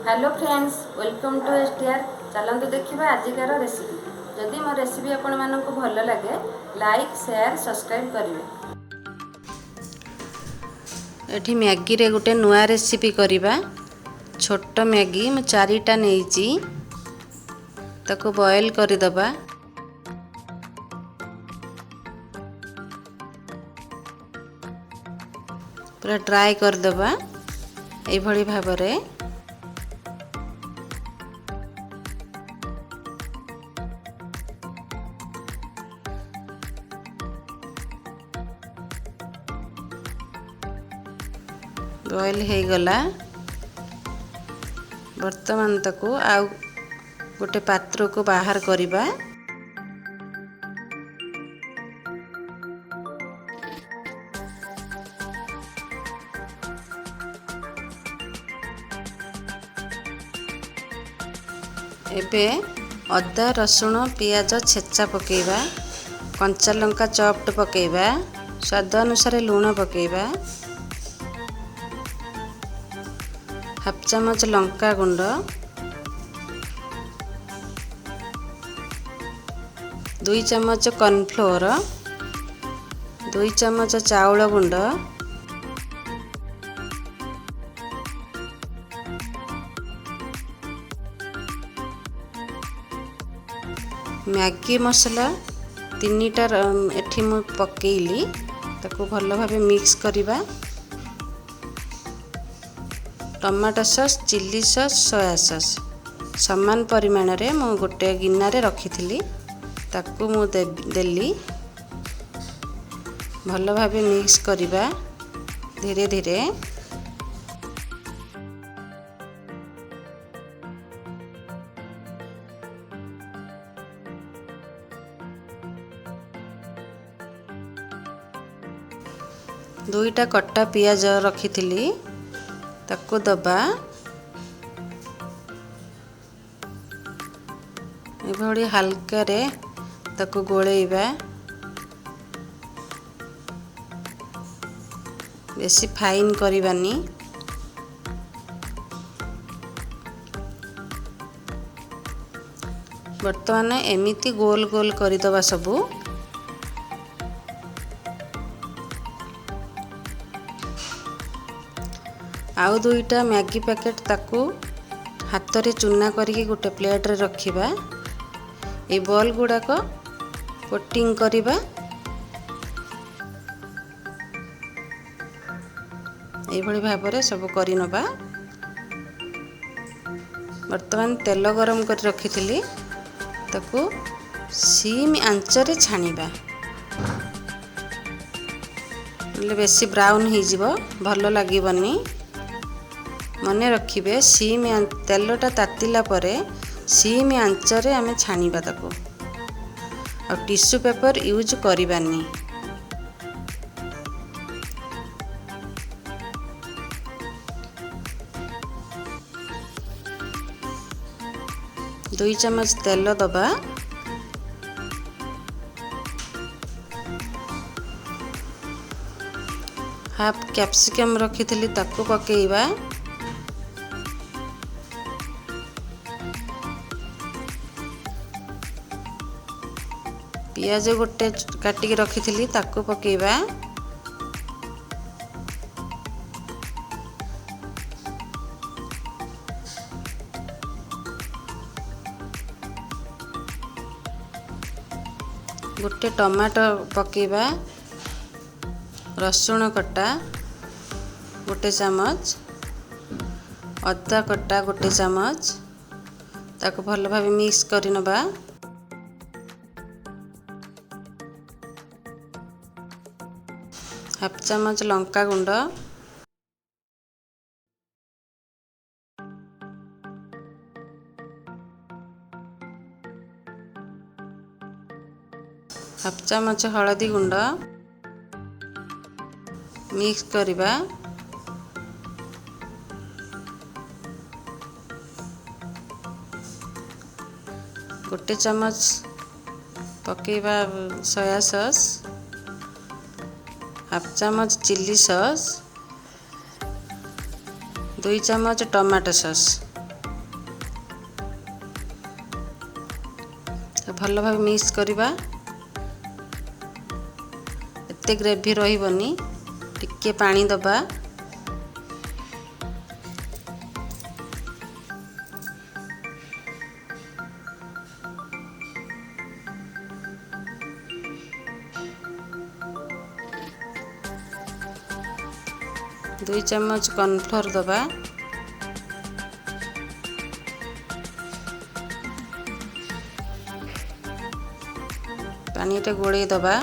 Hello friends, welcome to STR. चलतु देखा आजिकार recipe. जदि मो रेसिपी आपण मानक भल लगे लाइक शेयर सब्सक्राइब करेंगे। एठी मैगी रे गोटे नुआ रेसिपी करिबा। छोट मैगी मु 4टा नेइची, ताको बॉयल करि दबा। पूरा ड्राई कर दबा ए भली भाबरे। बॉयल हो गला। वर्तमान ताको आउ गोटे पात्र को बाहर करिबा। एबे अदा रसुण पियाज छेचा पकेबा, कंचा लंका चॉप्ड पकेबा, स्वाद अनुसार लूण पकेबा, हाफ चमच लंका गुंड, 2 चमच कॉर्नफ्लोर, 2 चमच चाउल गुंड, मैगी मसला 3टा एठी मु पकेइली। ताको भल भाबे मिक्स करिबा। Tomato sauce, chilli sauce, soya sauce समान परिमाण रे मु गोटे गिन्ना रे रखिथिली। ताको मु देली। भल भाबे मिक्स करिबा धीरे धीरे। दुईटा कट्टा पियाज रखिथिली, ताको दबा। एभली हल्का रे ताको गोलेइबा। बेसी फाइन करिबानी। वर्तमान एमिति गोल गोल करिदबा सबू। आउ 2टा मैगी पैकेट ताकू हाथ रे चूना करके गोटे प्लेट रे रखिबा। ए बॉल गुड़ाक कोटिंग करिबा। ए भली भाबरे सब करि नबा। वर्तमान तेल गरम कर रखिथिली, ताकू सिम आंच रे छानिबा। ले बेसी ब्राउन ही जिवो, भलो लागिबनी। मने रखिबे सिम तेलटा तातिला परे सिम आंच रे आमे छानिबा ताको। आ टिश्यू पेपर यूज करिबानी। दुई चम्मच तेल दबा। हाफ कैप्सिकम रखिथिली, ताको पकेइबा। पियाज गोटे काटिकी रखिथिली, ताको पकेइबा। गोटे टमाटो पकेइबा। रसुण कटा गोटे चमच, अदा कटा गोटे चमच, ताको भल भाबे मिक्स करि नबा। हाफ चमच लंका गुंड, हाफ चमच हळदी गुंड मिक्स करिबा। गोटे चमच पकेइबा सोया सॉस, हाफ चमच चिल्ली सॉस, 2 चमच टमाटो सॉस। ଭଲ ଭାବେ ମିକ୍ସ କରିବା। ଏତେ ଗ୍ରେଭି ରହିବନି, ଟିକେ ପାଣି ଦେବା। ଦୁଇ ଚାମଚ କର୍ଣ୍ଣଫ୍ଲୋର ଦେବା। ପାଣିଟା ଗୋଳେଇ ଦେବା।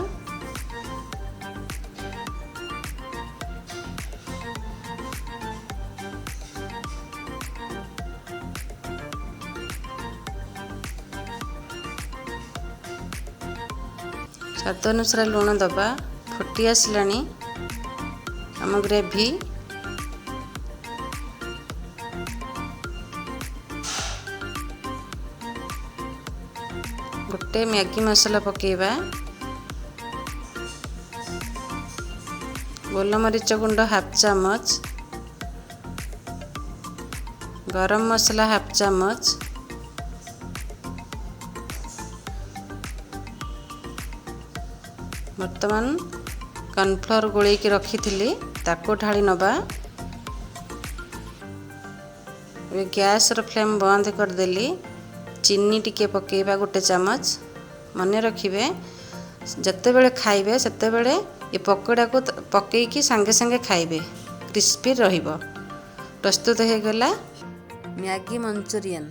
ସ୍ୱାଦ ଅନୁସାରେ ଲୁଣ ଦେବା। ଫୁଟି ଆସିଲାଣି ଆମ ଗ୍ରେଭି। ଗୋଟେ ମ୍ୟାଗି ମସଲା ପକାଇବା। ଗୋଲମରିଚ ଗୁଣ୍ଡ ହାଫ୍ ଚାମଚ, ଗରମ ମସଲା ହାଫ୍ ଚାମଚ, ବର୍ତ୍ତମାନ କର୍ଣ୍ଣଫ୍ଲୋର ଗୋଳେଇକି ରଖିଥିଲି ତାକୁ ଢାଳି ନେବା। ଏବେ ଗ୍ୟାସର ଫ୍ଲେମ୍ ବନ୍ଦ କରିଦେଲି। ଚିନି ଟିକେ ପକାଇବା ଗୋଟେ ଚାମଚ। ମନେ ରଖିବେ ଯେତେବେଳେ ଖାଇବେ ସେତେବେଳେ ଏ ପକୋଡ଼ାକୁ ପକାଇକି ସାଙ୍ଗେ ସାଙ୍ଗେ ଖାଇବେ, କ୍ରିସ୍ପି ରହିବ। ପ୍ରସ୍ତୁତ ହୋଇଗଲା ମ୍ୟାଗି ମଞ୍ଚୁରିଆନ୍।